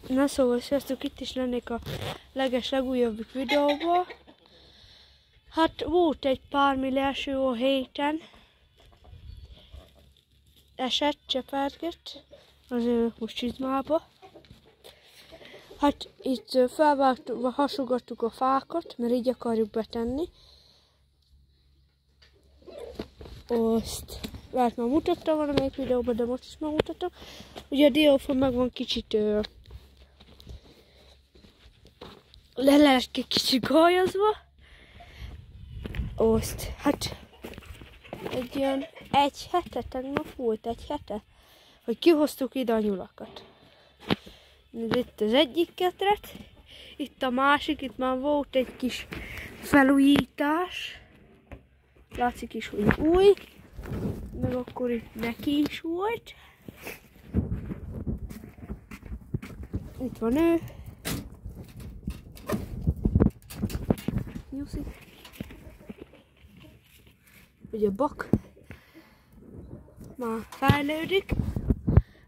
Na szóval, sziasztok, itt is lennék a legújabb videóban. Hát volt egy pár milliáső a héten. Esett, csepergett, azért most csizmába. Hát itt felvágtuk, hasogattuk a fákat, mert így akarjuk betenni. Azt már mutattam valamelyik videóban, de most is megmutatom. Ugye a diófa meg van kicsit le lett kicsit gajazva. Azt, hát egy olyan egy hete, tegnap volt egy hete, hogy kihoztuk ide a nyulakat. Itt az egyik ketret, itt a másik, itt már volt egy kis felújítás. Látszik is, hogy új, meg akkor itt neki is volt. Itt van ő. Nyuszi. Ugye a bak már fejlődik.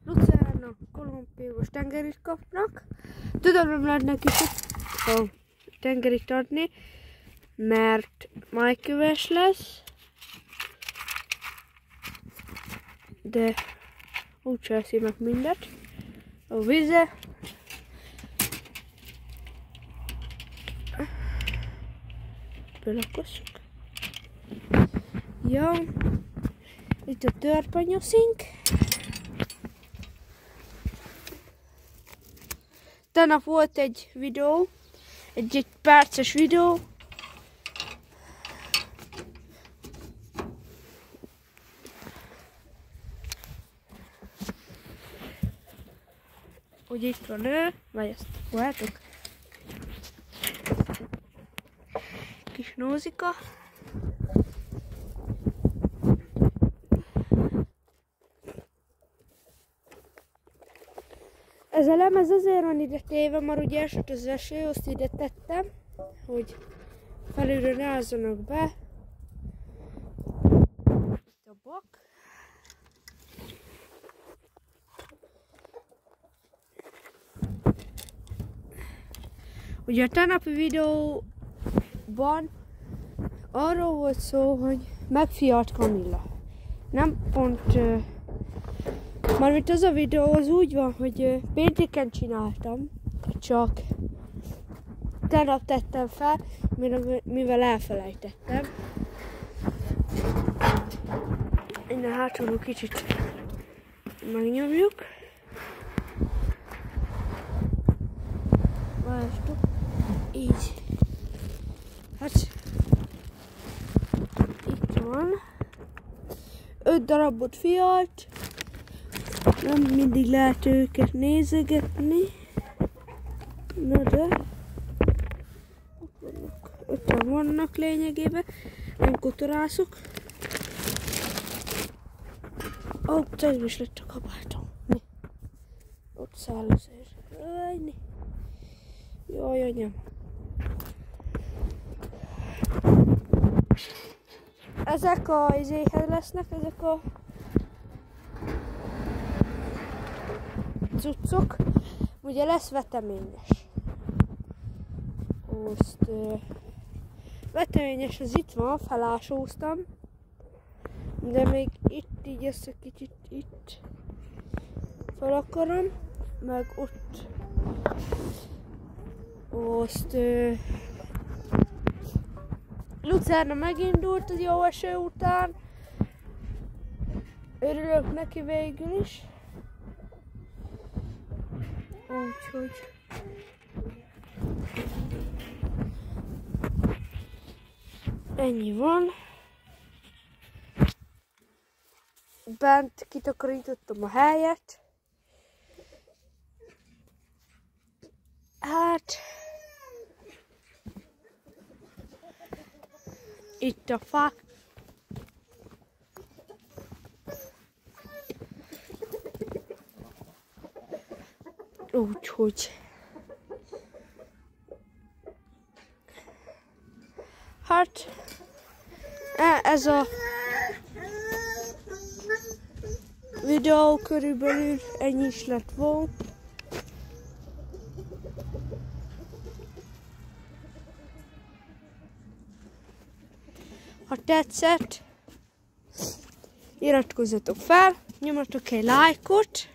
Lucerna, kolumbpiós tengerit kapnak. Tudom, nem lehet neki a tengerit adni, mert májköves lesz. De úgyse eszi meg mindet. A vize. Belakossuk. Ja, itt a törpenyőszink. Tegnap volt egy videó, egy perces videó. Hogy itt van ő, vagy ezt látok. Kis nózika. Ez a lemez azért van ide téve, mert ugye esett az eső, azt ide tettem, hogy felülről ne állzanak be. Itt a bak. Ugye a tegnapi videóban arról volt szó, hogy megfialt Kamilla. Nem pont... Mármint az a videó az úgy van, hogy pénteken csináltam, csak tegnap tettem fel, mivel elfelejtettem. Innen hátulról kicsit megnyomjuk. Várjátok. Így. Hát itt van. 5 darabot fialt. Nem mindig lehet őket nézegetni. Na de. Ott vannak lényegében. Nem kotorászok. Ott is lett a kabátom. Ott száll az ér. Jaj, anyám. Ezek a izéhez lesznek, ezek a cuccok. Ugye lesz veteményes. Azt veteményes az itt van, felásóztam. De még itt így ezt a kicsit itt fel akarom. Meg ott azt Lucerna megindult az jó eső után. Örülök neki végül is. Úgyhogy ennyi van. Bent kitakarítottam a helyet. Hát itt a fák. Úgyhogy hát ez a videó körülbelül ennyi is lett volna. Ha tetszett, iratkozzatok fel, nyomatok egy lájkot.